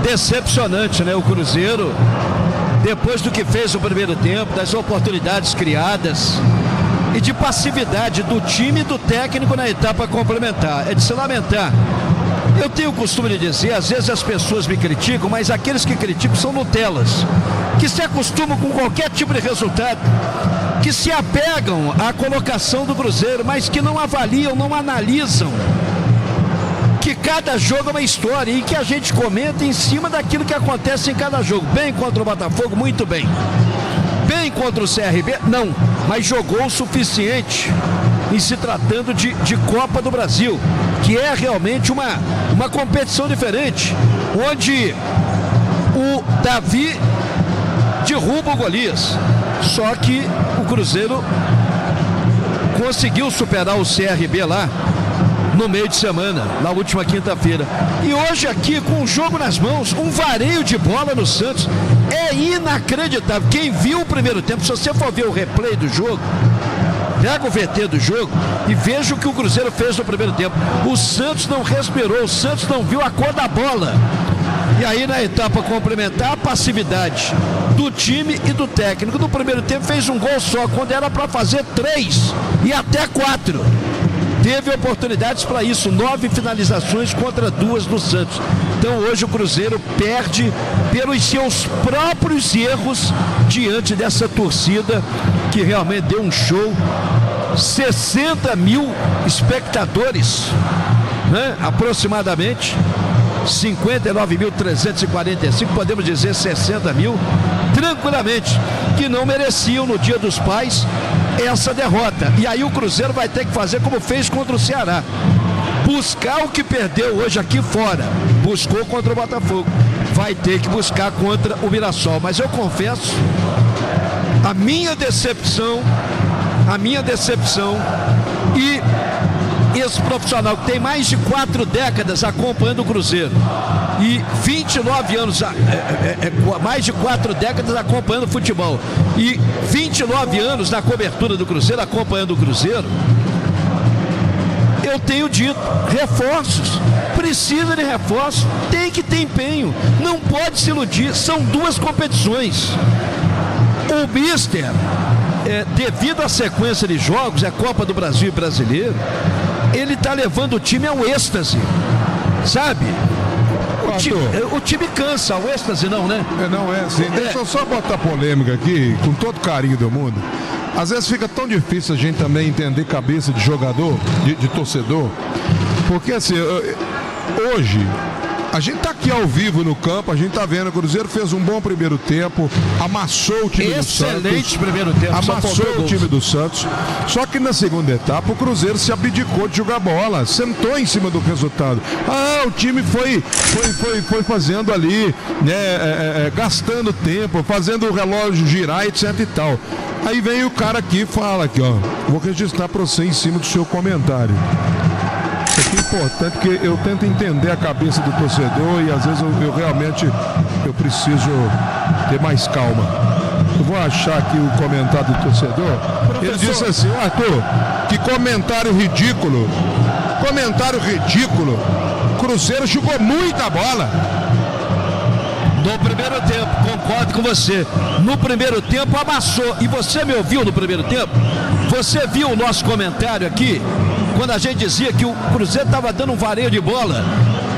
Decepcionante, né? O Cruzeiro, depois do que fez no primeiro tempo, das oportunidades criadas e de passividade do time e do técnico na etapa complementar. É de se lamentar. Eu tenho o costume de dizer, às vezes as pessoas me criticam, mas aqueles que criticam são Nutelas, que se acostumam com qualquer tipo de resultado, que se apegam à colocação do Cruzeiro, mas que não avaliam, não analisam que cada jogo é uma história e que a gente comenta em cima daquilo que acontece em cada jogo. Bem contra o Botafogo, muito bem. Bem contra o CRB, não, mas jogou o suficiente em se tratando de Copa do Brasil, que é realmente uma competição diferente, onde o Davi derruba o Golias. Só que o Cruzeiro conseguiu superar o CRB lá no meio de semana, na última quinta-feira. E hoje aqui, com o jogo nas mãos, um vareio de bola no Santos, é inacreditável. Quem viu o primeiro tempo, se você for ver o replay do jogo, pega o VT do jogo e veja o que o Cruzeiro fez no primeiro tempo. O Santos não respirou, o Santos não viu a cor da bola. E aí na etapa complementar, a passividade do time e do técnico. No primeiro tempo fez um gol só, quando era para fazer 3 e até 4. Teve oportunidades para isso, 9 finalizações contra 2 do Santos. Então hoje o Cruzeiro perde pelos seus próprios erros diante dessa torcida que realmente deu um show. 60 mil espectadores, né? Aproximadamente 59.345, podemos dizer 60 mil, tranquilamente, que não mereciam no Dia dos Pais essa derrota. E aí o Cruzeiro vai ter que fazer como fez contra o Ceará, buscar o que perdeu hoje aqui fora. Buscou contra o Botafogo, vai ter que buscar contra o Mirassol. Mas eu confesso, a minha decepção e esse profissional que tem mais de 4 décadas acompanhando o Cruzeiro e 29 anos, mais de 4 décadas acompanhando o futebol e 29 anos na cobertura do Cruzeiro, acompanhando o Cruzeiro, eu tenho dito, reforços, precisa de reforços, tem que ter empenho, não pode se iludir, são 2 competições. O Mister, devido à sequência de jogos, a Copa do Brasil e Brasileiro, ele está levando o time ao êxtase, sabe? O time cansa, o êxtase não, né? Não é assim. Deixa eu só botar polêmica aqui, com todo carinho do mundo. Às vezes fica tão difícil a gente também entender cabeça de jogador, de torcedor, porque assim, hoje a gente tá aqui ao vivo no campo, a gente tá vendo, o Cruzeiro fez um bom primeiro tempo, amassou o time do Santos. Excelente primeiro tempo. Amassou o time do Santos. Só que na segunda etapa o Cruzeiro se abdicou de jogar bola, sentou em cima do resultado. O time foi fazendo ali, né, gastando tempo, fazendo o relógio girar, etc e tal. Aí vem o cara aqui e fala aqui, ó, vou registrar para você em cima do seu comentário. Isso aqui é importante, porque eu tento entender a cabeça do torcedor e às vezes eu realmente preciso ter mais calma. Eu vou achar aqui o comentário do torcedor. Professor, ele disse assim: Arthur, que comentário ridículo. Comentário ridículo. Cruzeiro jogou muita bola. No primeiro tempo, concordo com você. No primeiro tempo amassou. E você me ouviu no primeiro tempo? Você viu o nosso comentário aqui? Quando a gente dizia que o Cruzeiro estava dando um vareio de bola,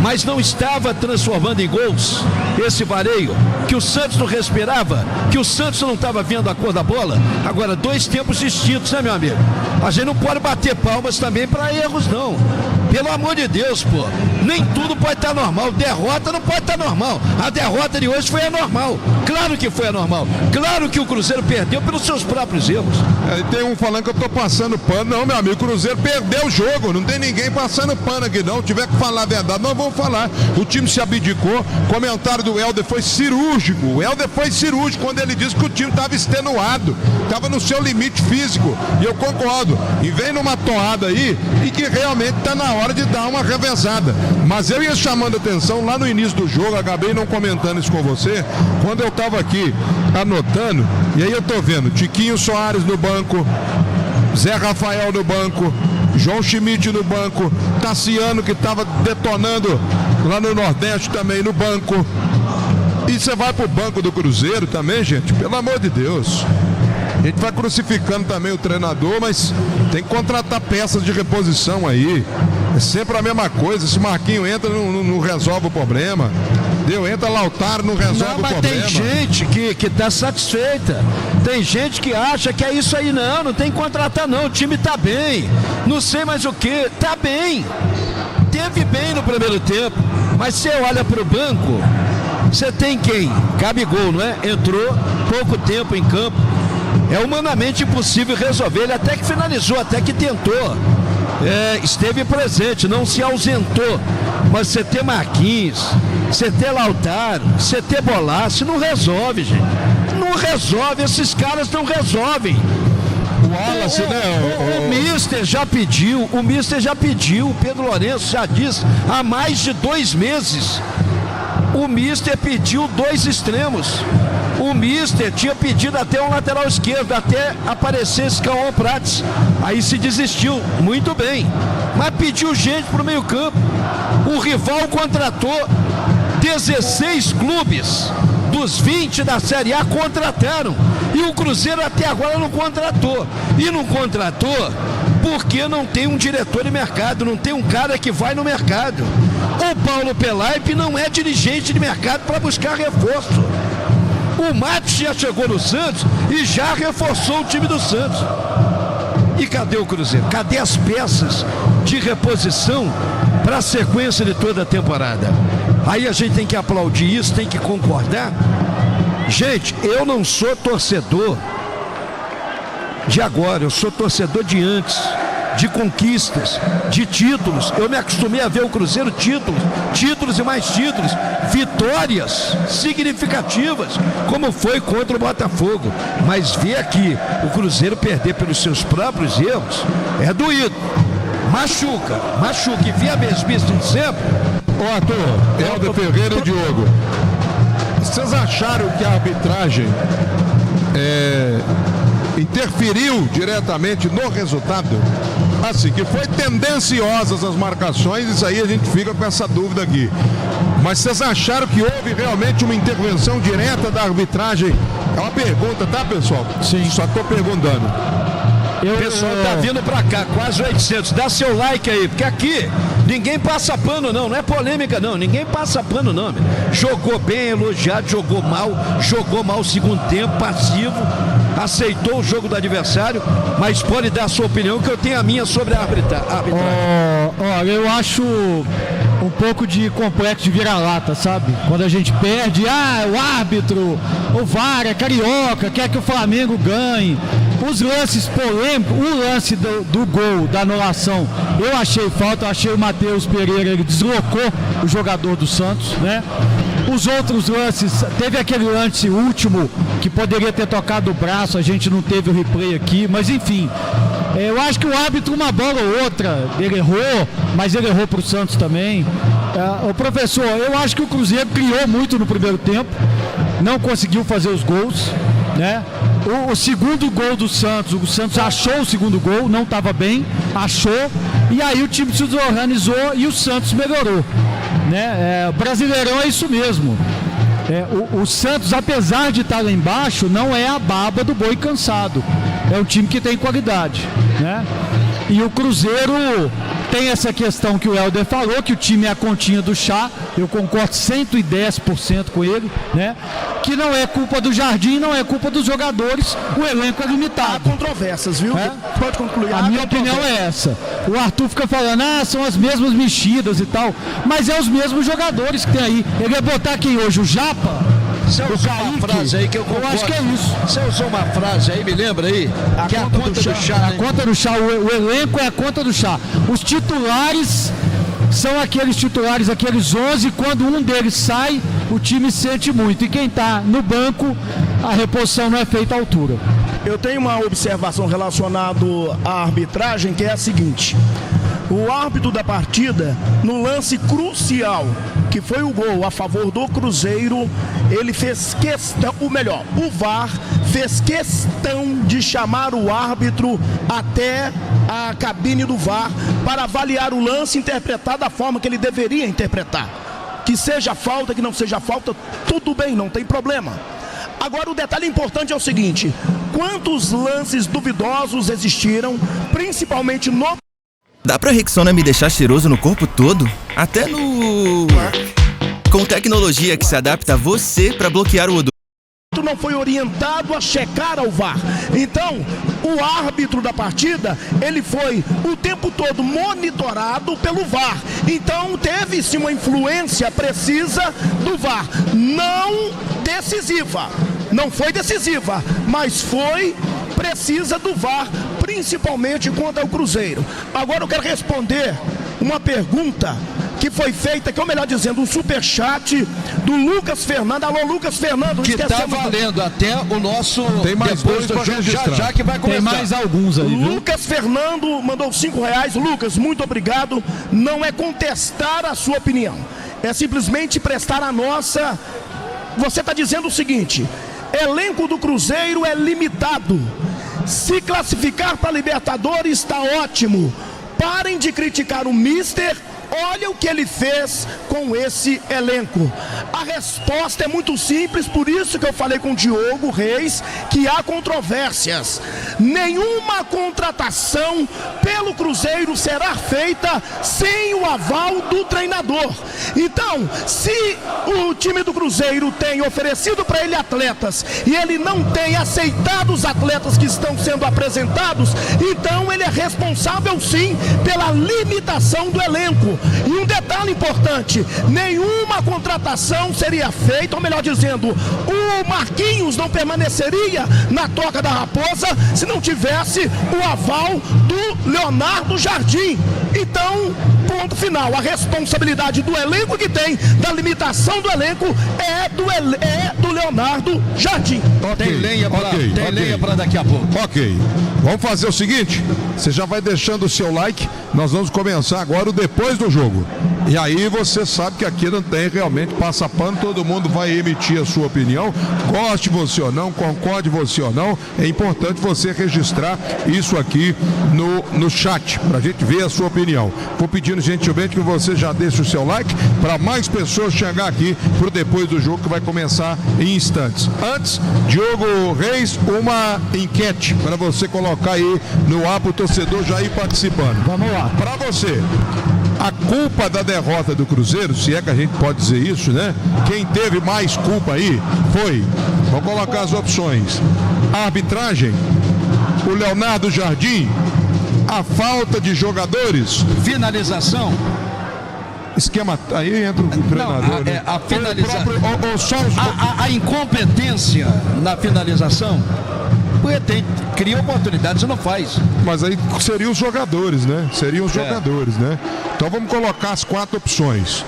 mas não estava transformando em gols esse vareio, que o Santos não respirava, que o Santos não estava vendo a cor da bola. Agora, 2 tempos distintos, né, meu amigo? A gente não pode bater palmas também para erros, não. Pelo amor de Deus, pô. Nem tudo pode estar normal. Derrota não pode estar normal. A derrota de hoje foi anormal. Claro que foi anormal. Claro que o Cruzeiro perdeu pelos seus próprios erros. Tem um falando que eu tô passando pano. Não, meu amigo, o Cruzeiro perdeu o jogo. Não tem ninguém passando pano aqui, não. Se tiver que falar a verdade, nós vamos falar. O time se abdicou. Comentário do Helder foi cirúrgico. O Helder foi cirúrgico quando ele disse que o time estava extenuado. Estava no seu limite físico. E eu concordo. E vem numa toada aí e que realmente está na hora de dar uma revezada. Mas eu ia chamando atenção lá no início do jogo, acabei não comentando isso com você, quando eu estava aqui anotando, e aí eu tô vendo Tiquinho Soares no banco, Zé Rafael no banco, João Schmidt no banco, Tassiano, que estava detonando lá no Nordeste também no banco, E você vai pro banco do Cruzeiro também, gente, pelo amor de Deus. A gente vai crucificando também o treinador, mas tem que contratar peças de reposição aí. É sempre a mesma coisa. Se Marquinho entra, não resolve o problema. Entra Lautaro, não resolve o problema. Mas tem gente que tá satisfeita. Tem gente que acha que é isso aí. Não tem que contratar não. O time tá bem. Não sei mais o que. Tá bem. Teve bem no primeiro tempo. Mas você olha pro banco, você tem quem? Gabigol, não é? Entrou pouco tempo em campo. É humanamente impossível resolver. Ele até que finalizou, até que tentou. Esteve presente, não se ausentou. Mas você ter Marquinhos, você ter Lautaro, você ter Bolaço, não resolve, gente. Não resolve, esses caras não resolvem. O Wallace, o Mister já pediu, o Pedro Lourenço já disse, há mais de 2 meses. O Mister pediu 2 extremos. O Mister tinha pedido até um lateral esquerdo, até aparecer esse Cauã Prates. Aí se desistiu, muito bem. Mas pediu gente pro meio campo. O rival contratou 16 clubes. Dos 20 da Série A contrataram. E o Cruzeiro até agora não contratou. E não contratou porque não tem um diretor de mercado, não tem um cara que vai no mercado. O Paulo Pelaipe não é dirigente de mercado para buscar reforço. O Matos já chegou no Santos e já reforçou o time do Santos. E cadê o Cruzeiro? Cadê as peças de reposição para a sequência de toda a temporada? Aí a gente tem que aplaudir isso, tem que concordar. Gente, eu não sou torcedor de agora, eu sou torcedor de antes, de conquistas, de títulos. Eu me acostumei a ver o Cruzeiro títulos e mais títulos, vitórias significativas, como foi contra o Botafogo. Mas ver aqui o Cruzeiro perder pelos seus próprios erros é doído. Machuca. E via a mesmice de sempre. Ó, Arthur, Helder Ferreira e Diogo. Vocês acharam que a arbitragem interferiu diretamente no resultado? Assim, que foi tendenciosas as marcações, isso aí a gente fica com essa dúvida aqui. Mas vocês acharam que houve realmente uma intervenção direta da arbitragem? É uma pergunta, tá, pessoal? Sim. Só tô perguntando. O pessoal tá vindo pra cá, quase 800. Dá seu like aí, porque aqui ninguém passa pano não é polêmica não, ninguém passa pano não. Jogou bem, elogiado, jogou mal o segundo tempo, passivo, aceitou o jogo do adversário, mas pode dar a sua opinião, que eu tenho a minha sobre a arbitragem. Olha, eu acho um pouco de complexo de vira-lata, sabe? Quando a gente perde, o árbitro, o VAR é carioca, quer que o Flamengo ganhe. Os lances polêmicos, o lance do gol, da anulação, eu achei falta, eu achei o Matheus Pereira, ele deslocou o jogador do Santos, né? Os outros lances, teve aquele lance último que poderia ter tocado o braço, a gente não teve o replay aqui, mas enfim, eu acho que o árbitro, uma bola ou outra, ele errou, mas ele errou pro Santos também. O professor, eu acho que o Cruzeiro criou muito no primeiro tempo, não conseguiu fazer os gols, né? O segundo gol do Santos, o Santos achou o segundo gol, não estava bem, achou, e aí o time se desorganizou e o Santos melhorou, né? O Brasileirão é isso mesmo. O Santos, apesar de estar lá embaixo, não é a baba do boi cansado, é um time que tem qualidade, né? E o Cruzeiro tem essa questão que o Helder falou, que o time é a continha do chá, eu concordo 110% com ele, né? Que não é culpa do Jardim, não é culpa dos jogadores, o elenco é limitado. Há controvérsias, viu? Pode concluir. A minha opinião é essa. O Arthur fica falando, são as mesmas mexidas e tal, mas é os mesmos jogadores que tem aí. Ele ia botar quem hoje? O Japa? Você usou uma frase aí que eu concordo. Eu acho que é isso. Você usou uma frase aí, me lembra aí? Que é a conta do chá. A conta do chá, o elenco é a conta do chá. Os titulares são aqueles titulares, aqueles 11, quando um deles sai, o time sente muito. E quem está no banco, a reposição não é feita à altura. Eu tenho uma observação relacionada à arbitragem, que é a seguinte. O árbitro da partida, no lance crucial, que foi o gol a favor do Cruzeiro, ele fez questão, o VAR fez questão de chamar o árbitro até a cabine do VAR para avaliar o lance e interpretar da forma que ele deveria interpretar, Que seja falta, que não seja falta, tudo bem, não tem problema. Agora o detalhe importante é o seguinte: quantos lances duvidosos existiram, principalmente no... Dá pra Rexona me deixar cheiroso no corpo todo? Até no... Com tecnologia que se adapta a você pra bloquear o odor. Não foi orientado a checar ao VAR. Então, o árbitro da partida, ele foi o tempo todo monitorado pelo VAR. Então, teve sim uma influência precisa do VAR. Não decisiva. Não foi decisiva, mas foi precisa do VAR, principalmente contra o Cruzeiro. Agora eu quero responder uma pergunta que foi feita, que é o melhor dizendo, um superchat do Lucas Fernando. Alô, Lucas Fernando. Que tá valendo até o nosso... Tem mais depois dois do jogo, já que vai começar. Tem mais alguns aí, viu? Lucas Fernando mandou R$5. Lucas, muito obrigado. Não é contestar a sua opinião, é simplesmente prestar a nossa. Você está dizendo o seguinte: elenco do Cruzeiro é limitado. Se classificar para Libertadores está ótimo. Parem de criticar o Mister. Olha o que ele fez com esse elenco. A resposta é muito simples, por isso que eu falei com o Diogo Reis que há controvérsias. Nenhuma contratação pelo Cruzeiro será feita sem o aval do treinador. Então, se o time do Cruzeiro tem oferecido para ele atletas e ele não tem aceitado os atletas que estão sendo apresentados, então ele é responsável sim pela limitação do elenco. E um detalhe importante: nenhuma contratação seria feita, ou melhor dizendo, o Marquinhos não permaneceria na Toca da Raposa se não tivesse o aval do Leonardo Jardim. Então, ponto final. A responsabilidade do elenco que tem, da limitação do elenco, é do Leonardo Jardim. Tem lenha para daqui a pouco. Ok, vamos fazer o seguinte: você já vai deixando o seu like. Nós vamos começar agora o depois do jogo. E aí você sabe que aqui não tem realmente passa pano, todo mundo vai emitir a sua opinião, goste você ou não, concorde você ou não. É importante você registrar isso aqui no chat, pra gente ver a sua opinião. Vou pedindo gentilmente que você já deixe o seu like para mais pessoas chegar aqui pro depois do jogo, que vai começar em instantes. Antes, Diogo Reis, uma enquete para você colocar aí no ar pro torcedor já ir participando. Vamos lá. Para você, a culpa da derrota do Cruzeiro, se é que a gente pode dizer isso, né? Quem teve mais culpa aí foi, vou colocar as opções: a arbitragem, o Leonardo Jardim, a falta de jogadores, Finalização. esquema, aí entra o treinador, né? A finalização. Só A incompetência na finalização. Porque cria oportunidades e não faz. Mas aí seriam os jogadores, né? Seriam os jogadores, né? Então vamos colocar as 4 opções.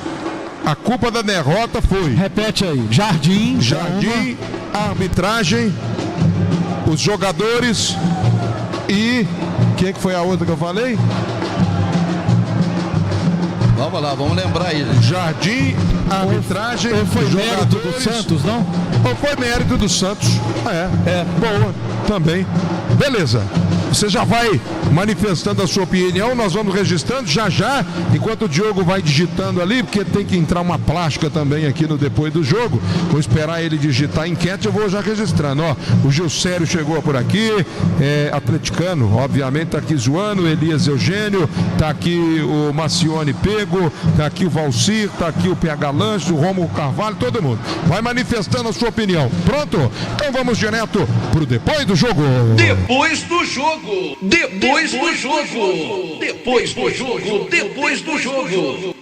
A culpa da derrota foi... Repete aí. Jardim, a arbitragem, os jogadores e... Quem é que foi a outra que eu falei? Vamos lá, vamos lembrar aí. Jardim, a arbitragem... Ou foi mérito do jogadores, Santos, não? Ou foi mérito do Santos. Boa, também. Beleza. Você já vai manifestando a sua opinião, nós vamos registrando já, enquanto o Diogo vai digitando ali, porque tem que entrar uma plástica também aqui no depois do jogo. Vou esperar ele digitar a enquete, eu vou já registrando. Ó, o Gilcério chegou por aqui, atleticano, obviamente tá aqui zoando, Elias Eugênio, tá aqui o Macione Pego, tá aqui o Valcir, tá aqui o PH Lanches, o Rômulo Carvalho, todo mundo vai manifestando a sua opinião. Pronto? Então vamos direto pro depois do jogo. Depois do jogo. Depois do jogo. Depois do jogo. Depois do jogo.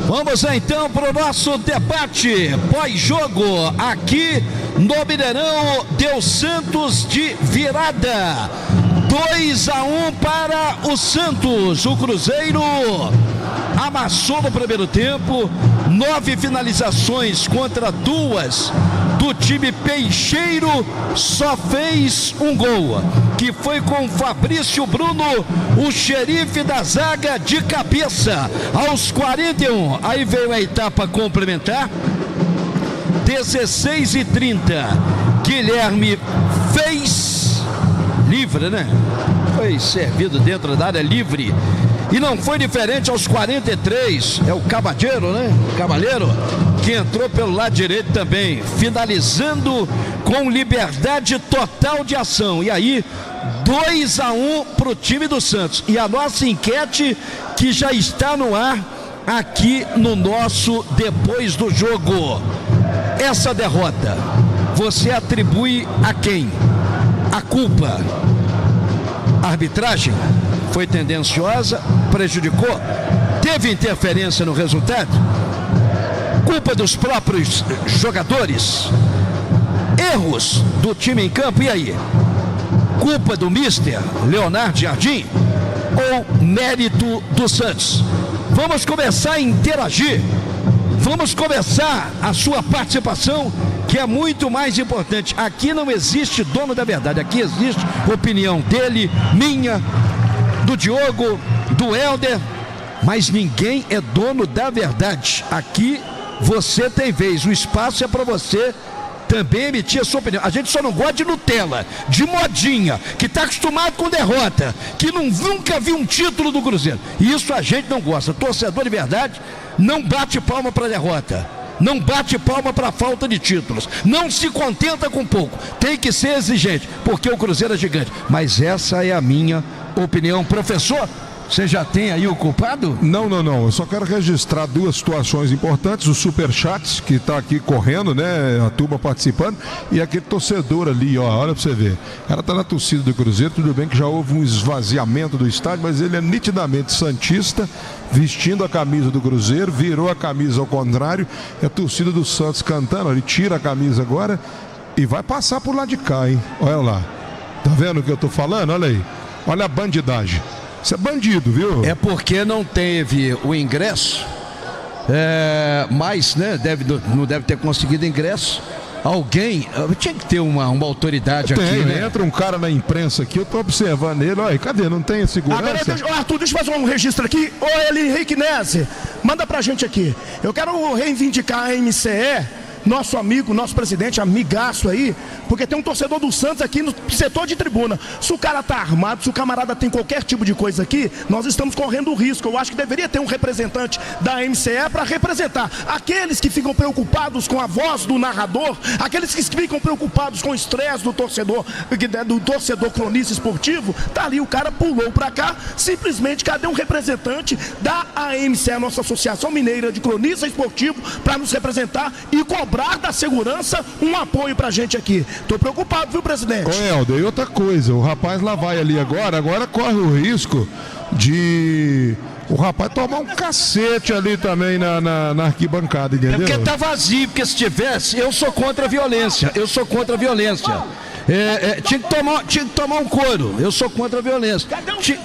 Vamos então para o nosso debate pós-jogo aqui no Mineirão. Deu Santos de virada. 2-1 para o Santos. O Cruzeiro amassou no primeiro tempo. 9 finalizações contra 2 do time peixeiro. Só fez um gol, que foi com Fabrício Bruno, o xerife da zaga, de cabeça aos 41. Aí veio a etapa complementar. 16h30. Guilherme fez livre, né? Foi servido dentro da área livre. E não foi diferente aos 43, é o Cavalheiro, né? Cavalheiro, que entrou pelo lado direito também, finalizando com liberdade total de ação. E aí, 2-1 para o time do Santos. E a nossa enquete que já está no ar aqui no nosso Depois do Jogo. Essa derrota, você atribui a quem? A culpa? A arbitragem foi tendenciosa, prejudicou? Teve interferência no resultado? Culpa dos próprios jogadores? Erros do time em campo? E aí? Culpa do mister Leonardo Jardim ou mérito do Santos? Vamos começar a interagir. Vamos começar a sua participação, que é muito mais importante. Aqui não existe dono da verdade. Aqui existe opinião dele, minha, do Diogo, do Helder, mas ninguém é dono da verdade. Aqui você tem vez. O espaço é para você também emitir a sua opinião. A gente só não gosta de Nutella, de modinha, que está acostumado com derrota, que nunca viu um título do Cruzeiro. E isso a gente não gosta. Torcedor de verdade não bate palma para derrota, não bate palma para falta de títulos, não se contenta com pouco, tem que ser exigente, porque o Cruzeiro é gigante. Mas essa é a minha opinião. Professor, você já tem aí o culpado? Não. Eu só quero registrar duas situações importantes. O superchat, que está aqui correndo, né? A turma participando. E aquele torcedor ali, ó. Olha pra você ver. O cara tá na torcida do Cruzeiro. Tudo bem que já houve um esvaziamento do estádio, mas ele é nitidamente santista, vestindo a camisa do Cruzeiro, virou a camisa ao contrário. É a torcida do Santos cantando. Ele tira a camisa agora e vai passar por lá de cá, hein? Olha lá. Tá vendo o que eu tô falando? Olha aí. Olha a bandidagem. Isso é bandido, viu? É porque não teve o ingresso, mas, né, não deve ter conseguido ingresso. Alguém, tinha que ter uma autoridade aqui, né? Entra um cara na imprensa aqui, eu tô observando ele, olha, cadê? Não tem segurança? Agora, Arthur, deixa eu fazer um registro aqui. Ô, Henrique Nese, manda pra gente aqui. Eu quero reivindicar a MCE, nosso amigo, nosso presidente, amigaço aí, porque tem um torcedor do Santos aqui no setor de tribuna. Se o cara tá armado, se o camarada tem qualquer tipo de coisa aqui, nós estamos correndo o risco. Eu acho que deveria ter um representante da MCE para representar aqueles que ficam preocupados com a voz do narrador, aqueles que ficam preocupados com o estresse do torcedor cronista esportivo. Tá ali, o cara pulou pra cá, simplesmente cadê um representante da AMCE, a nossa Associação Mineira de Cronista Esportivo, para nos representar e cobrar da segurança um apoio pra gente aqui. Tô preocupado, viu, presidente? Ô, Helder, e outra coisa, o rapaz lá vai ali agora corre o risco de o rapaz tomar um cacete ali também na arquibancada, entendeu? É porque tá vazio, porque se tivesse, eu sou contra a violência, tinha que tomar um couro, eu sou contra a violência,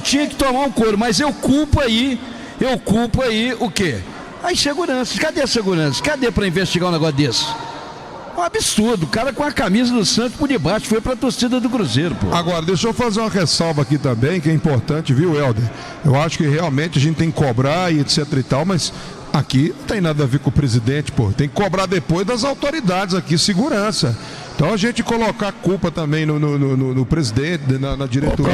tinha que tomar um couro, mas eu culpo aí o quê? A insegurança. Cadê a segurança? Cadê pra investigar um negócio desse? Um absurdo, o cara com a camisa do Santos por debaixo foi pra torcida do Cruzeiro, pô. Agora, deixa eu fazer uma ressalva aqui também, que é importante, viu, Helder? Eu acho que realmente a gente tem que cobrar e etc e tal, mas aqui não tem nada a ver com o presidente, pô. Tem que cobrar depois das autoridades aqui, segurança. Então a gente colocar a culpa também no presidente, na diretoria.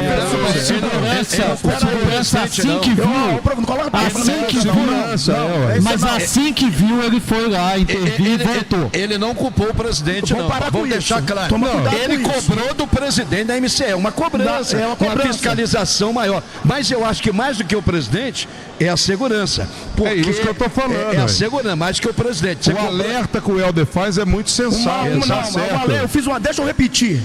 Assim que viu, ele foi lá, interviu e voltou. Ele não culpou o presidente, não. Vamos deixar claro. Ele cobrou do presidente da MCE, uma cobrança, uma fiscalização maior. Mas eu acho que mais do que o presidente é a segurança. É isso que eu tô falando. É a segurança, mais do que o presidente. O alerta que o Helder faz é muito sensato. Deixa eu repetir.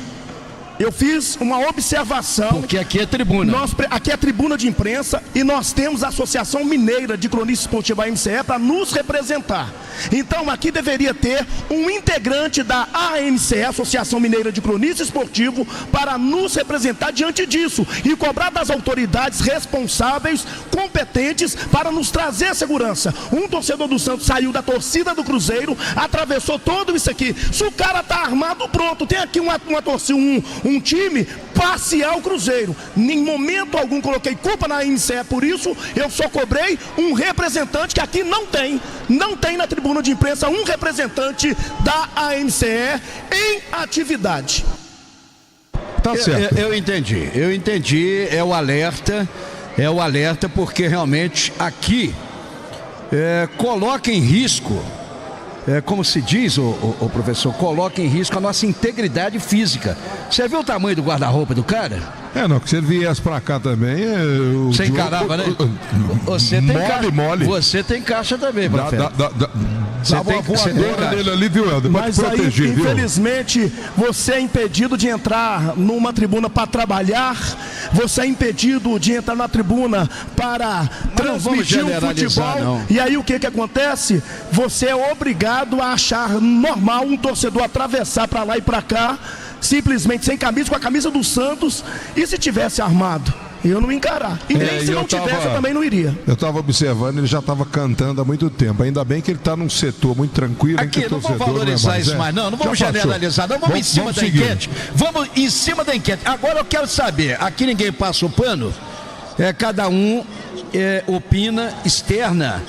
Eu fiz uma observação. Porque aqui é tribuna. Aqui é tribuna de imprensa e nós temos a Associação Mineira de Cronista Esportiva, AMCE, para nos representar. Então aqui deveria ter um integrante da AMCE, Associação Mineira de Cronista Esportivo, para nos representar diante disso e cobrar das autoridades responsáveis, competentes, para nos trazer segurança. Um torcedor do Santos saiu da torcida do Cruzeiro, atravessou tudo isso aqui. Se o cara tá armado, pronto. Tem aqui uma torcida, um time parcial Cruzeiro. Em momento algum coloquei culpa na AMCE por isso. Eu só cobrei um representante que aqui não tem na tribuna de imprensa um representante da AMCE em atividade. Tá certo. Eu entendi, é o alerta. é o alerta, porque realmente aqui coloca em risco, como se diz, o professor, coloca em risco a nossa integridade física. Você viu o tamanho do guarda-roupa do cara? Não, que se ele viesse pra cá também... Você encarava, né? Você tem caixa. Mole. Você tem caixa também, professor. Dá uma voadora nele ali, viu, Helder? Mas proteger, aí, infelizmente, você é impedido de entrar numa tribuna para trabalhar, você é impedido de entrar na tribuna para transmitir o futebol. Não. E aí o que acontece? Você é obrigado a achar normal um torcedor atravessar para lá e para cá, simplesmente sem camisa, com a camisa do Santos, e se tivesse armado? Eu não ia encarar. E nem se não tivesse, eu também não iria. Eu estava observando, ele já estava cantando há muito tempo. Ainda bem que ele está num setor muito tranquilo. Aqui, não vamos valorizar isso mais, não vamos generalizar, não. Vamos em cima da enquete. Vamos em cima da enquete. Agora eu quero saber, aqui ninguém passa o pano, cada um opina, externa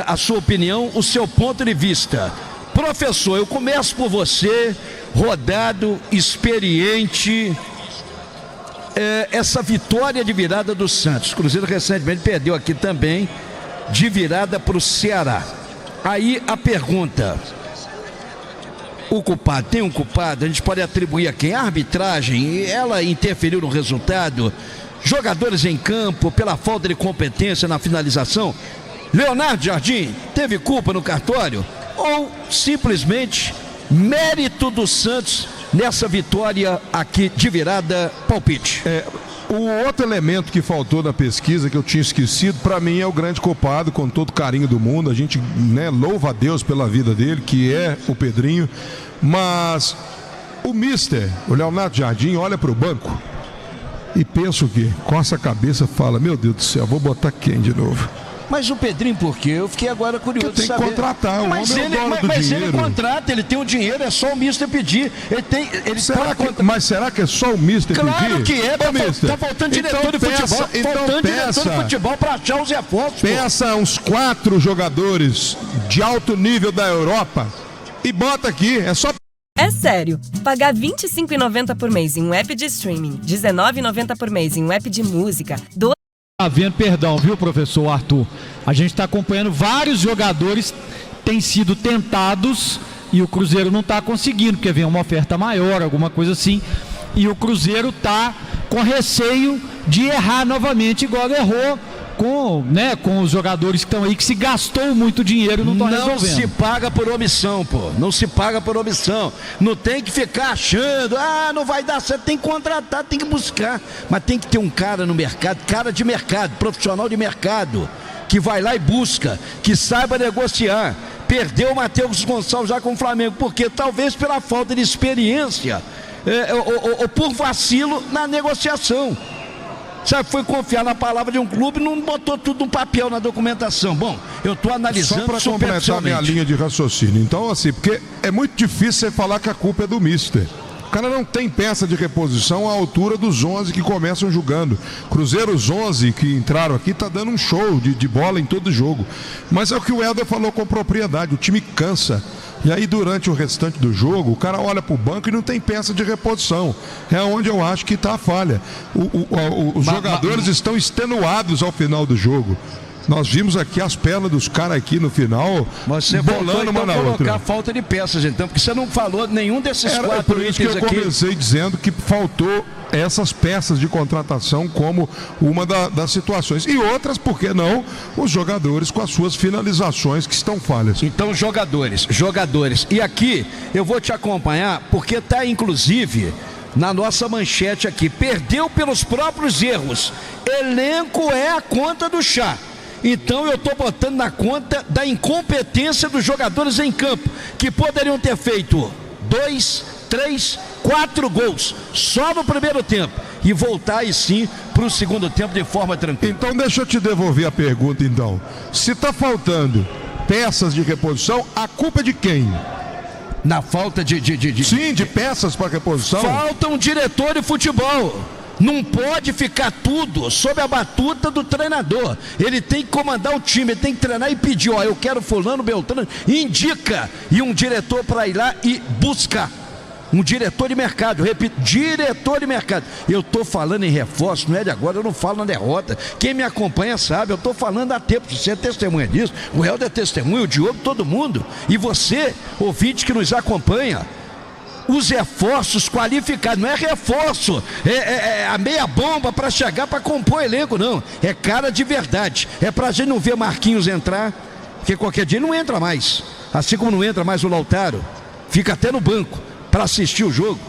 a sua opinião, o seu ponto de vista. Professor, eu começo por você, rodado, experiente. Essa vitória de virada do Santos. Cruzeiro recentemente perdeu aqui também de virada para o Ceará. Aí a pergunta: o culpado, tem um culpado? A gente pode atribuir a quem? A arbitragem, ela interferiu no resultado? Jogadores em campo pela falta de competência na finalização? Leonardo Jardim teve culpa no cartório? Ou simplesmente mérito do Santos nessa vitória aqui de virada? Palpite. O outro elemento que faltou na pesquisa, que eu tinha esquecido, para mim é o grande culpado, com todo o carinho do mundo. A gente louva a Deus pela vida dele, que é o Pedrinho. Mas o mister, o Leonardo Jardim, olha para o banco e pensa o quê? Coça a cabeça, fala: meu Deus do céu, vou botar quem de novo? Mas o Pedrinho, por quê? Eu fiquei agora curioso de saber. Tem que contratar, o homem é o dono do dinheiro. Ele contrata, ele tem o dinheiro, é só o mister pedir. Mas será que é só o mister pedir? Claro que é, tá faltando diretor de futebol. Faltando diretor de futebol para achar os reforços. Peça uns 4 jogadores de alto nível da Europa e bota aqui, é só... É sério, pagar R$ 25,90 por mês em um app de streaming, R$ 19,90 por mês em um app de música, Havendo perdão, viu, professor Arthur? A gente está acompanhando vários jogadores têm sido tentados e o Cruzeiro não está conseguindo, porque vem uma oferta maior, alguma coisa assim, e o Cruzeiro está com receio de errar novamente, igual errou com os jogadores que estão aí, que se gastou muito dinheiro e não estão resolvendo. Não se paga por omissão, pô. Não se paga por omissão. Não tem que ficar achando, não vai dar certo. Tem que contratar, tem que buscar. Mas tem que ter um cara no mercado, cara de mercado, profissional de mercado, que vai lá e busca, que saiba negociar. Perdeu o Matheus Gonçalves já com o Flamengo, porque talvez pela falta de experiência ou por vacilo na negociação. Sabe, foi confiar na palavra de um clube e não botou tudo no papel, na documentação. Bom, eu estou analisando só para completar minha linha de raciocínio. Então, assim, porque é muito difícil você falar que a culpa é do mister. O cara não tem peça de reposição à altura dos 11 que começam jogando. Cruzeiro, os 11 que entraram aqui, tá dando um show de bola em todo jogo. Mas é o que o Helder falou com propriedade, o time cansa. E aí, durante o restante do jogo, o cara olha para o banco e não tem peça de reposição. É onde eu acho que está a falha. Os jogadores estão extenuados ao final do jogo. Nós vimos aqui as pernas dos caras aqui no final, você bolando uma na outra. Colocar falta de peças, então, porque você não falou nenhum desses 4 itens aqui. Por isso que eu comecei dizendo que faltou essas peças de contratação como uma das situações. E outras, por que não, os jogadores com as suas finalizações que estão falhas. Então, jogadores. E aqui eu vou te acompanhar, porque está inclusive na nossa manchete aqui: perdeu pelos próprios erros. Elenco é a conta do chá. Então eu estou botando na conta da incompetência dos jogadores em campo, que poderiam ter feito 2, 3, 4 gols só no primeiro tempo e voltar aí sim para o segundo tempo de forma tranquila. Então deixa eu te devolver a pergunta então. Se está faltando peças de reposição, a culpa é de quem? Na falta de peças para reposição? Falta um diretor de futebol. Não pode ficar tudo sob a batuta do treinador. Ele tem que comandar o time, ele tem que treinar e pedir: eu quero fulano, beltrano, indica, e um diretor para ir lá e buscar. Um diretor de mercado, repito, diretor de mercado. Eu estou falando em reforço, não é de agora, eu não falo na derrota. Quem me acompanha sabe, eu estou falando há tempo. Você é testemunha disso, o Helder é testemunha, o Diogo, todo mundo. E você, ouvinte que nos acompanha, os reforços qualificados, não é reforço, é a meia bomba para chegar para compor elenco, não. É cara de verdade. É para a gente não ver Marquinhos entrar, porque qualquer dia não entra mais. Assim como não entra mais o Lautaro, fica até no banco para assistir o jogo,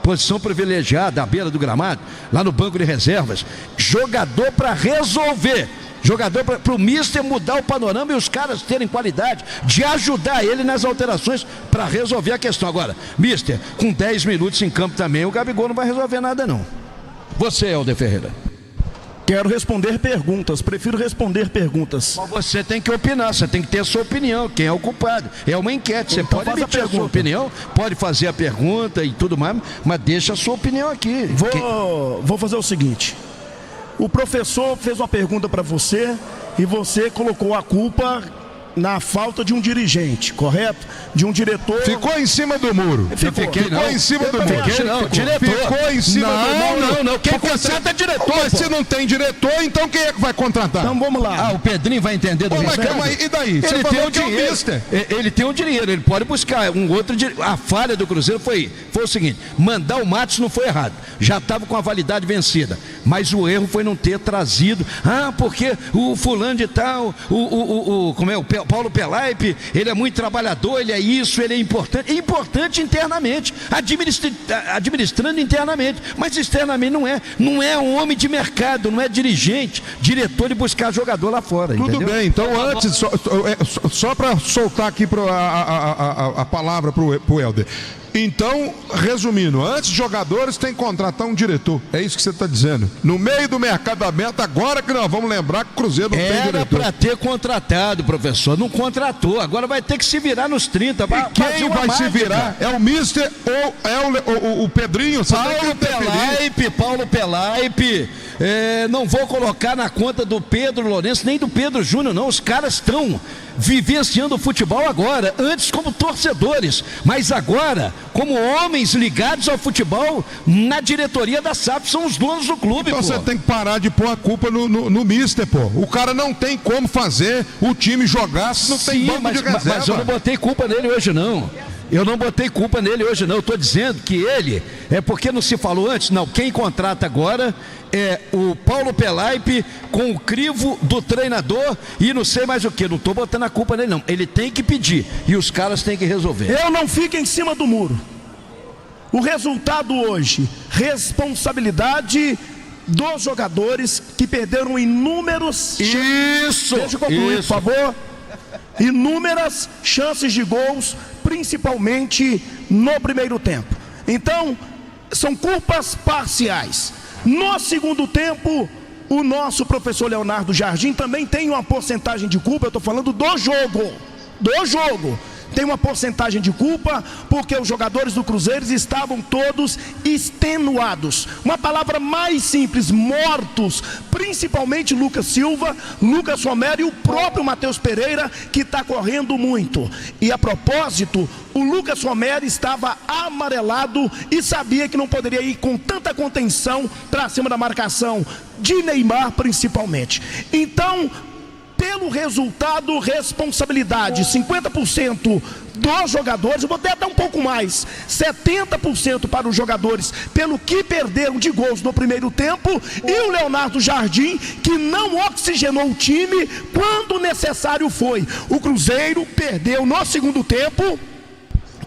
posição privilegiada à beira do gramado, lá no banco de reservas. Jogador para resolver, jogador para o mister mudar o panorama e os caras terem qualidade de ajudar ele nas alterações para resolver a questão. Agora, mister, com 10 minutos em campo também, o Gabigol não vai resolver nada não. Você, Helder Ferreira. Quero responder perguntas, prefiro responder perguntas. Mas você tem que opinar, você tem que ter a sua opinião, quem é o culpado. É uma enquete, você Então pode faz a emitir a sua pergunta. opinião, pode fazer a pergunta e tudo mais, mas deixa a sua opinião aqui. Vou fazer o seguinte. O professor fez uma pergunta para você e você colocou a culpa na falta de um dirigente, correto? De um diretor. Ficou em cima do muro. Ficou. Ficou em cima do muro. Ficou em cima do muro. Não. Quem Porque contrata é diretor, Mas se não tem diretor, então quem é que vai contratar? Então vamos lá. O Pedrinho vai entender do Mas Ricardo. calma aí, e daí? Você Ele falou tem o que é o dinheiro. mister. Ele tem o dinheiro, ele pode buscar um outro dinheiro. A falha do Cruzeiro foi o seguinte: mandar o Matos não foi errado, já estava com a validade vencida, mas o erro foi não ter trazido. Porque o fulano de tal, o Paulo Pelaipe, ele é muito trabalhador, ele é isso, ele é importante. É importante internamente, administrando internamente, mas externamente não é um homem de mercado, não é dirigente, diretor de buscar jogador lá fora. Tudo entendeu? bem, então antes, só para soltar aqui a palavra pro Helder. Então, resumindo, antes de jogadores tem que contratar um diretor. É isso que você está dizendo. No meio do mercado aberto, agora que nós vamos lembrar que o Cruzeiro não tem diretor. Era para ter contratado, professor. Não contratou. Agora vai ter que se virar nos 30. Quem vai se virar? É o mister ou é o Pedrinho? Paulo Pelaipe. Não vou colocar na conta do Pedro Lourenço, nem do Pedro Júnior, não. Os caras estão vivenciando o futebol agora, antes como torcedores, mas agora como homens ligados ao futebol na diretoria da SAF, são os donos do clube. Então você tem que parar de pôr a culpa no mister, pô. O cara não tem como fazer o time jogar se não tem banco de reserva. Mas eu não botei culpa nele hoje, não. Eu não botei culpa nele hoje, não. Eu estou dizendo que ele, porque não se falou antes, não. Quem contrata agora é o Paulo Pelaipe com o crivo do treinador e não sei mais o que. Não estou botando a culpa nele, não. Ele tem que pedir e os caras têm que resolver. Eu não fico em cima do muro. O resultado hoje, responsabilidade dos jogadores que perderam inúmeros... Isso! Deixa eu concluir, por favor. Inúmeras chances de gols, principalmente no primeiro tempo. Então, são culpas parciais. No segundo tempo, o nosso professor Leonardo Jardim também tem uma porcentagem de culpa. Eu estou falando do jogo. Tem uma porcentagem de culpa, porque os jogadores do Cruzeiro estavam todos extenuados. Uma palavra mais simples, mortos, principalmente Lucas Silva, Lucas Romero e o próprio Matheus Pereira, que está correndo muito. E a propósito, o Lucas Romero estava amarelado e sabia que não poderia ir com tanta contenção para cima da marcação de Neymar, principalmente. Então, pelo resultado, responsabilidade, 50% dos jogadores, eu vou até um pouco mais, 70% para os jogadores, pelo que perderam de gols no primeiro tempo, e o Leonardo Jardim, que não oxigenou o time quando necessário foi. O Cruzeiro perdeu no segundo tempo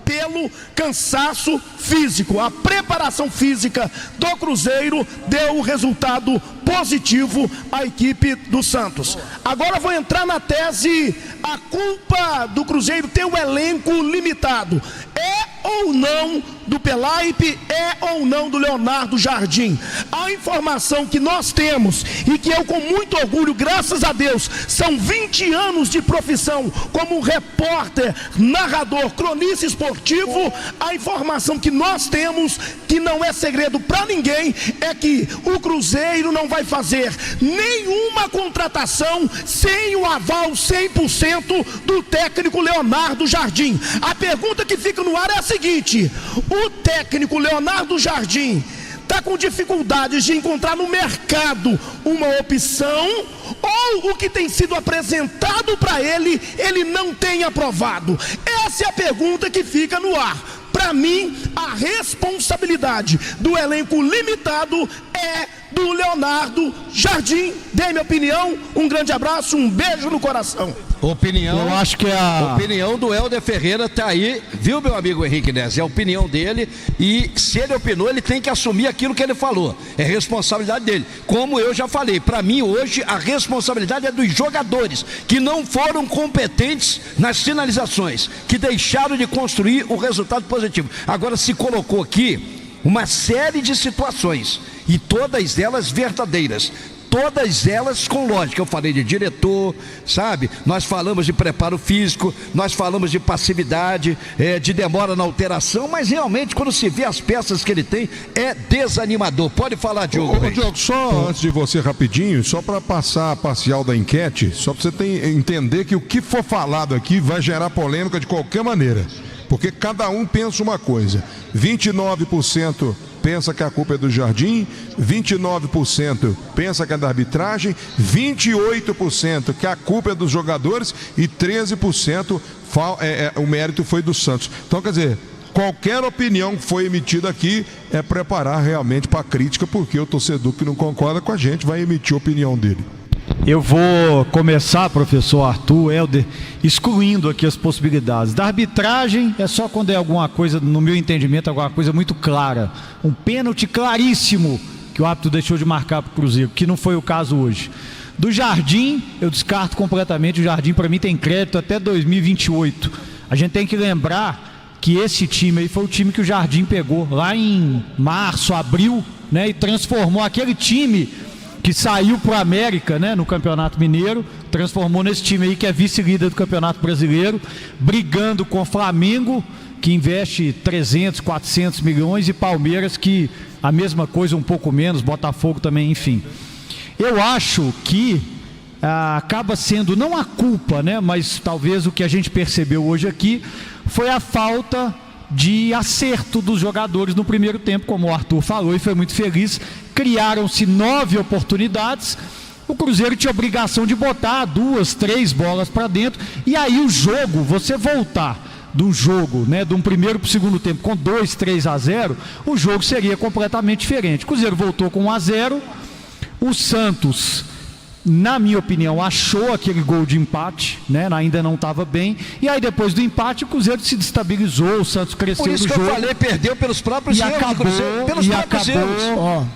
pelo cansaço físico. A preparação física do Cruzeiro deu o resultado positivo à equipe do Santos. Agora vou entrar na tese: a culpa do Cruzeiro ter um elenco limitado é ou não do Pelaipe, é ou não do Leonardo Jardim? A informação que nós temos, e que eu com muito orgulho, graças a Deus, são 20 anos de profissão como repórter, narrador, cronista esportivo, a informação que nós temos, que não é segredo para ninguém, é que o Cruzeiro não vai fazer nenhuma contratação sem o aval 100% do técnico Leonardo Jardim. A pergunta que fica no ar é a seguinte: seguinte: o técnico Leonardo Jardim está com dificuldades de encontrar no mercado uma opção, ou o que tem sido apresentado para ele, ele não tem aprovado? Essa é a pergunta que fica no ar. Para mim, a responsabilidade do elenco limitado é do Leonardo Jardim. Dei minha opinião, um grande abraço, um beijo no coração. Opinião, eu acho que a opinião do Helder Ferreira tá aí, viu, meu amigo Henrique Ness? É a opinião dele, e se ele opinou, ele tem que assumir aquilo que ele falou. É responsabilidade dele. Como eu já falei, para mim hoje a responsabilidade é dos jogadores que não foram competentes nas finalizações, que deixaram de construir o resultado positivo. Agora se colocou aqui uma série de situações, e todas elas verdadeiras, todas elas com lógica. Eu falei de diretor, sabe? Nós falamos de preparo físico, nós falamos de passividade, de demora na alteração, mas realmente quando se vê as peças que ele tem, é desanimador. Pode falar, Diogo. Ô, Diogo, só antes de você rapidinho, só para passar a parcial da enquete, só para você entender que o que for falado aqui vai gerar polêmica de qualquer maneira, porque cada um pensa uma coisa. 29% pensa que a culpa é do Jardim, 29% pensa que é da arbitragem, 28% que a culpa é dos jogadores e 13% o mérito foi do Santos. Então, quer dizer, qualquer opinião que foi emitida aqui é preparar realmente para a crítica, porque o torcedor que não concorda com a gente vai emitir a opinião dele. Eu vou começar, professor Arthur, Helder, excluindo aqui as possibilidades. Da arbitragem é só quando é alguma coisa, no meu entendimento, alguma coisa muito clara. Um pênalti claríssimo que o árbitro deixou de marcar para o Cruzeiro, que não foi o caso hoje. Do Jardim, eu descarto completamente. O Jardim, para mim, tem crédito até 2028. A gente tem que lembrar que esse time aí foi o time que o Jardim pegou lá em março, abril, né, e transformou aquele time que saiu para o América, né, no Campeonato Mineiro, transformou nesse time aí que é vice-líder do Campeonato Brasileiro, brigando com o Flamengo, que investe 300, 400 milhões, e Palmeiras, que a mesma coisa, um pouco menos, Botafogo também, enfim. Eu acho que acaba sendo, não a culpa, né, mas talvez o que a gente percebeu hoje aqui foi a falta de acerto dos jogadores no primeiro tempo, como o Arthur falou, e foi muito feliz. Criaram-se 9 oportunidades, o Cruzeiro tinha obrigação de botar 2, 3 bolas para dentro, e aí o jogo, você voltar de um jogo, né, de um primeiro para o segundo tempo com 2, 3-0, o jogo seria completamente diferente. O Cruzeiro voltou com 1-0, o Santos, na minha opinião, achou aquele gol de empate, né? Ainda não estava bem. E aí depois do empate o Cruzeiro se destabilizou, o Santos cresceu no jogo. Por isso que eu falei, perdeu pelos próprios erros do Cruzeiro, pelos próprios erros.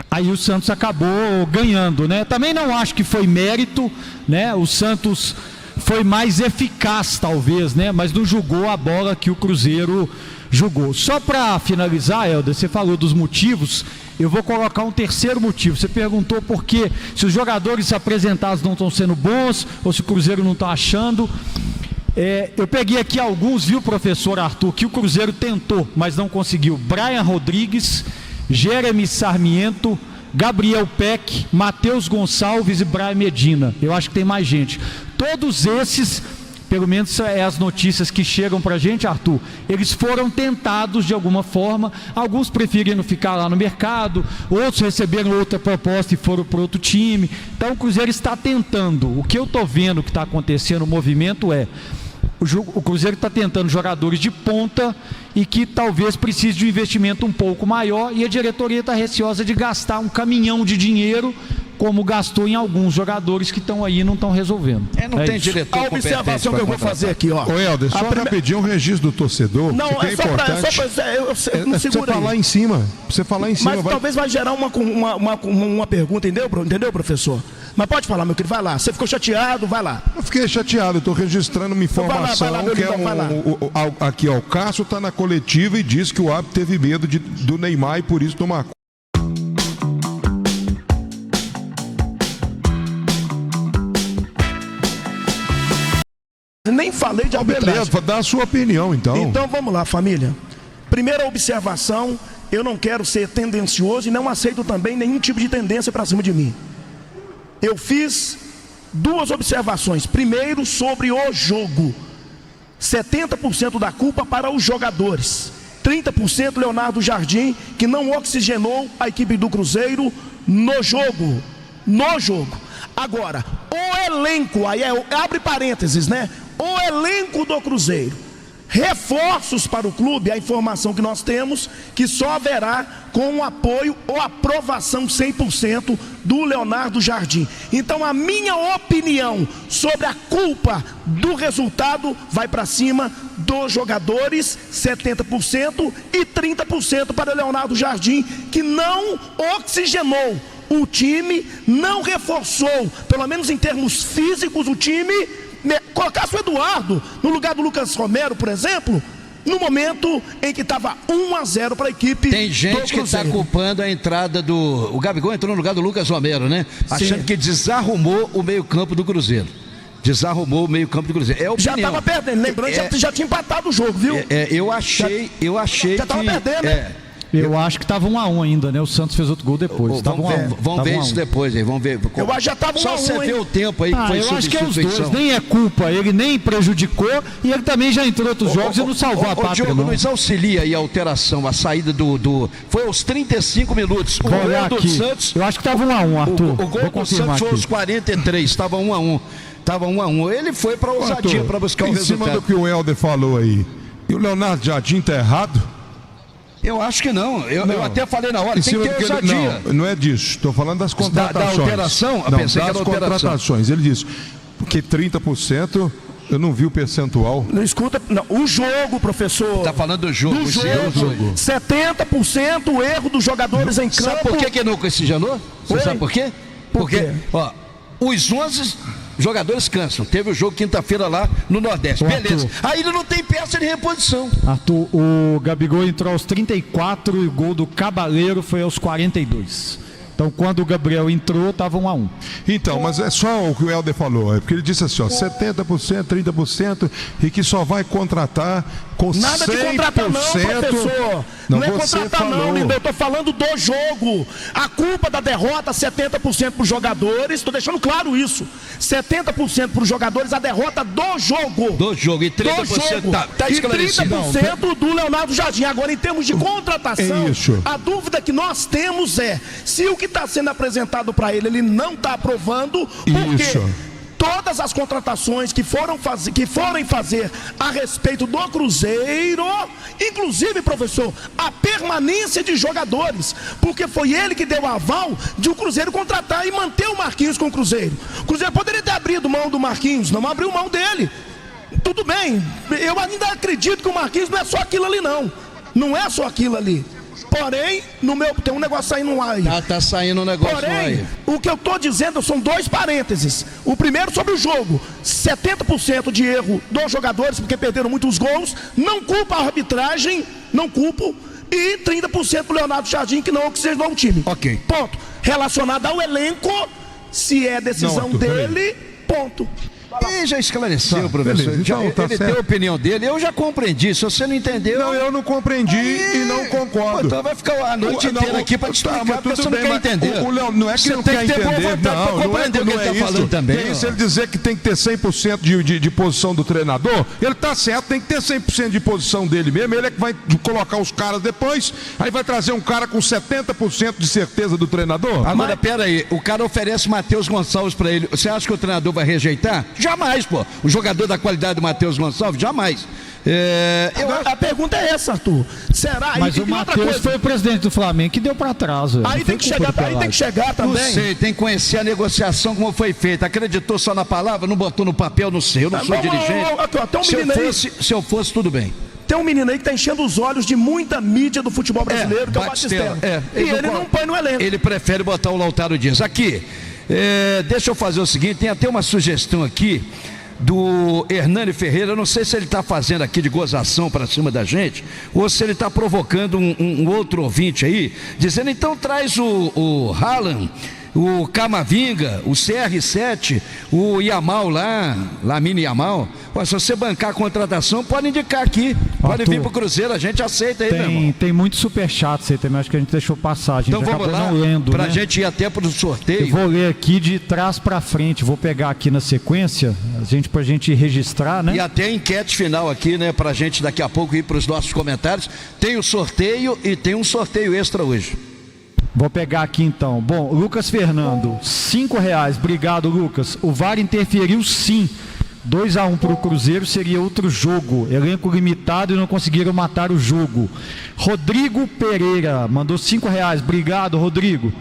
Aí o Santos acabou ganhando, né? Também não acho que foi mérito, né? O Santos foi mais eficaz talvez, né? Mas não jogou a bola que o Cruzeiro jogou. Só para finalizar, Helder, você falou dos motivos. Eu vou colocar um terceiro motivo. Você perguntou por que, se os jogadores apresentados não estão sendo bons, ou se o Cruzeiro não está achando. Eu peguei aqui alguns, viu, professor Arthur, que o Cruzeiro tentou, mas não conseguiu. Brian Rodrigues, Jeremy Sarmiento, Gabriel Peck, Matheus Gonçalves e Brian Medina. Eu acho que tem mais gente. Todos esses, pelo menos as notícias que chegam pra gente, Arthur, eles foram tentados de alguma forma. Alguns preferiram ficar lá no mercado, outros receberam outra proposta e foram para outro time. Então o Cruzeiro está tentando. O que eu estou vendo que está acontecendo, o movimento o Cruzeiro está tentando jogadores de ponta e que talvez precise de um investimento um pouco maior, e a diretoria está receosa de gastar um caminhão de dinheiro, como gastou em alguns jogadores que estão aí e não estão resolvendo. Não tem diretor. A observação que eu vou fazer aqui, ó. Ô, Helder, só rapidinho um registro do torcedor. Não, que é importante. Não segura você falar em cima. Você falar em cima. Mas talvez vai gerar uma pergunta, entendeu, professor? Mas pode falar, meu querido, vai lá. Você ficou chateado, vai lá. Eu fiquei chateado, eu estou registrando uma informação vai lá, que aqui, ó, o Cássio está na coletiva e diz que o árbitro teve medo do Neymar e por isso não marcou. Nem falei de arbitragem. Beleza, dá a sua opinião, então. Então vamos lá, família. Primeira observação, eu não quero ser tendencioso e não aceito também nenhum tipo de tendência para cima de mim. Eu fiz 2 observações. Primeiro, sobre o jogo. 70% da culpa para os jogadores. 30% Leonardo Jardim, que não oxigenou a equipe do Cruzeiro no jogo. Agora, o elenco, aí abre parênteses, né? O elenco do Cruzeiro. Reforços para o clube, a informação que nós temos, que só haverá com o apoio ou aprovação 100% do Leonardo Jardim. Então a minha opinião sobre a culpa do resultado vai para cima dos jogadores, 70% e 30% para Leonardo Jardim, que não oxigenou o time, não reforçou, pelo menos em termos físicos, o time. Colocasse o Eduardo no lugar do Lucas Romero, por exemplo, no momento em que estava 1-0 para a equipe. Tem gente que está culpando a entrada do... O Gabigol entrou no lugar do Lucas Romero, né? Achando que desarrumou o meio-campo do Cruzeiro. Desarrumou o meio-campo do Cruzeiro. É a opinião. Já estava perdendo, lembrando que já tinha empatado o jogo, viu? Eu achei já estava perdendo, né? Eu acho que estava 1-1 ainda, né? O Santos fez outro gol depois. Vamos ver isso depois aí, vamos ver. Eu acho que já estava 1-1. Só você vê o tempo aí que foi eu acho que é os dois, nem é culpa, ele nem prejudicou e ele também já entrou em outros jogos e não salvou a pátria. Diogo, nos auxilia aí a alteração, a saída foi aos 35 minutos. O gol do Santos. Eu acho que estava 1-1, Arthur. O gol do Santos foi aos 43, estava 1-1. Estava 1-1. Ele foi para ousadia para buscar o resultado. Em cima do que o Helder falou aí, e o Leonardo Jardim está errado? Eu acho que não. Eu até falei na hora, tem que ter ousadia. Não é disso. Estou falando das contratações. Da alteração? Não, das contratações. Ele disse, porque 30%, eu não vi o percentual. Não escuta, não. O jogo, professor. Está falando do jogo. Do jogo. 70% o erro dos jogadores em campo. Sabe por que não oxigenou? Você sabe por quê? Porque, os 11 jogadores cansam. Teve o jogo quinta-feira lá no Nordeste. Beleza. Aí ele não tem peça de reposição. Arthur, o Gabigol entrou aos 34 e o gol do Cabaleiro foi aos 42. Então, quando o Gabriel entrou, estava 1-1. Então, mas é só o que o Helder falou. É porque ele disse assim, 70%, 30% e que só vai contratar com 100%. Nada de contratar não, professor. Não é contratar não, Lindão. Eu estou falando do jogo. A culpa da derrota, 70% para os jogadores. Estou deixando claro isso. 70% para os jogadores, a derrota do jogo. Do jogo. E 30% está esclarecido. E 30% do Leonardo Jardim. Agora, em termos de contratação, a dúvida que nós temos é se o que está sendo apresentado para ele não está aprovando, porque todas as contratações que forem fazer a respeito do Cruzeiro, inclusive, professor, a permanência de jogadores, porque foi ele que deu aval de o Cruzeiro contratar e manter o Marquinhos com o Cruzeiro. O Cruzeiro poderia ter abrido mão do Marquinhos, não abriu mão dele. Tudo bem, eu ainda acredito que o Marquinhos não é só aquilo ali não. Não é só aquilo ali. Porém, tem um negócio saindo no ar aí. Tá saindo um negócio no ar aí. O que eu estou dizendo são dois parênteses. O primeiro sobre o jogo. 70% de erro dos jogadores, porque perderam muitos gols. Não culpa a arbitragem, não culpo. E 30% do Leonardo Jardim, que não oxigenou o time. Ok. Ponto. Relacionado ao elenco, se é decisão dele, ponto. Ele já esclareceu, professor. Beleza, então, ele tem a opinião dele, eu já compreendi. Se você não entendeu... Não, eu não compreendi e não concordo. Então vai ficar a noite inteira aqui para te explicar, porque você não quer entender. O Léo, não é que não quer entender, não é o que ele está falando também. Tem isso, ele dizer que tem que ter 100% de posição do treinador, ele está certo, tem que ter 100% de posição dele mesmo, ele é que vai colocar os caras depois, aí vai trazer um cara com 70% de certeza do treinador. Agora, pera aí, o cara oferece Matheus Gonçalves para ele, você acha que o treinador vai rejeitar? Jamais, pô. O jogador da qualidade do Matheus Gonçalves, jamais. A pergunta é essa, Arthur. Será? Mas o Matheus foi o presidente do Flamengo que deu para trás. Aí tem que chegar também. Não sei, tem que conhecer a negociação como foi feita. Acreditou só na palavra, não botou no papel, não sei. Eu não sou dirigente. Se eu fosse, tudo bem. Tem um menino aí que está enchendo os olhos de muita mídia do futebol brasileiro, que é o Batistella. E ele não põe no elenco. Ele prefere botar o Lautaro Dias. Aqui. Deixa eu fazer o seguinte, tem até uma sugestão aqui do Hernani Ferreira, eu não sei se ele está fazendo aqui de gozação para cima da gente, ou se ele está provocando um outro ouvinte aí, dizendo, então traz o Haaland o Camavinga, o CR7, o Yamal lá, Lamine Yamal. Pô, se você bancar a contratação, pode indicar aqui. Pode vir pro Cruzeiro, a gente aceita aí, meu irmão. Tem muito superchat aí também, acho que a gente deixou passar. A gente então vamos lá, pra gente ir até pro sorteio. Eu vou ler aqui de trás pra frente, vou pegar aqui na sequência, pra gente registrar, né? E até a enquete final aqui, né, pra gente daqui a pouco ir pros nossos comentários. Tem o sorteio e tem um sorteio extra hoje. Vou pegar aqui então. Bom, Lucas Fernando, R$5. Obrigado, Lucas. O VAR interferiu sim. 2-1 para o Cruzeiro, seria outro jogo. Elenco limitado e não conseguiram matar o jogo. Rodrigo Pereira mandou R$5. Obrigado, Rodrigo.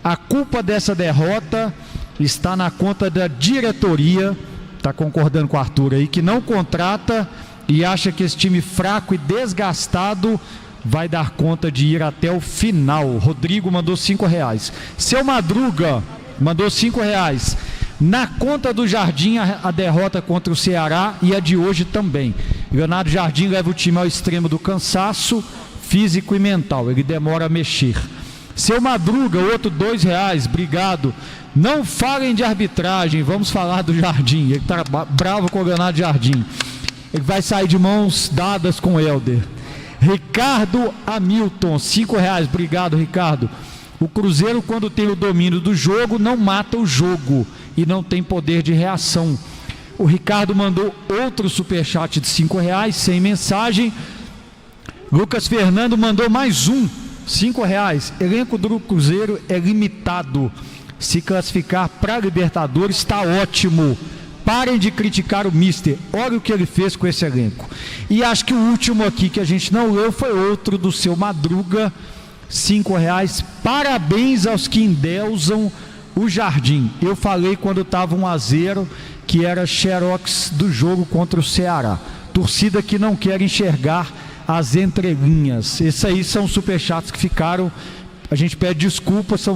A culpa dessa derrota está na conta da diretoria. Está concordando com o Arthur aí, que não contrata e acha que esse time fraco e desgastado vai dar conta de ir até o final. Rodrigo mandou R$5. Seu Madruga mandou R$5. Na conta do Jardim, a derrota contra o Ceará e a de hoje também. Leonardo Jardim leva o time ao extremo do cansaço físico e mental. Ele demora a mexer. Seu Madruga, outro R$2. Obrigado. Não falem de arbitragem, vamos falar do Jardim. Ele está bravo com o Leonardo Jardim. Ele vai sair de mãos dadas com o Helder. Ricardo Hamilton, R$5. Obrigado, Ricardo. O Cruzeiro, quando tem o domínio do jogo, não mata o jogo e não tem poder de reação. O Ricardo mandou outro superchat de R$5, sem mensagem. Lucas Fernando mandou mais um, R$5. Elenco do Cruzeiro é limitado. Se classificar para Libertadores está ótimo. Parem de criticar o Mister. Olha o que ele fez com esse elenco. E acho que o último aqui que a gente não leu foi outro do seu Madruga, R$5. Parabéns aos que endeusam o Jardim. Eu falei quando estava 1-0 que era xerox do jogo contra o Ceará. Torcida que não quer enxergar as entrelinhas. Esses aí são superchats que ficaram. A gente pede desculpas, são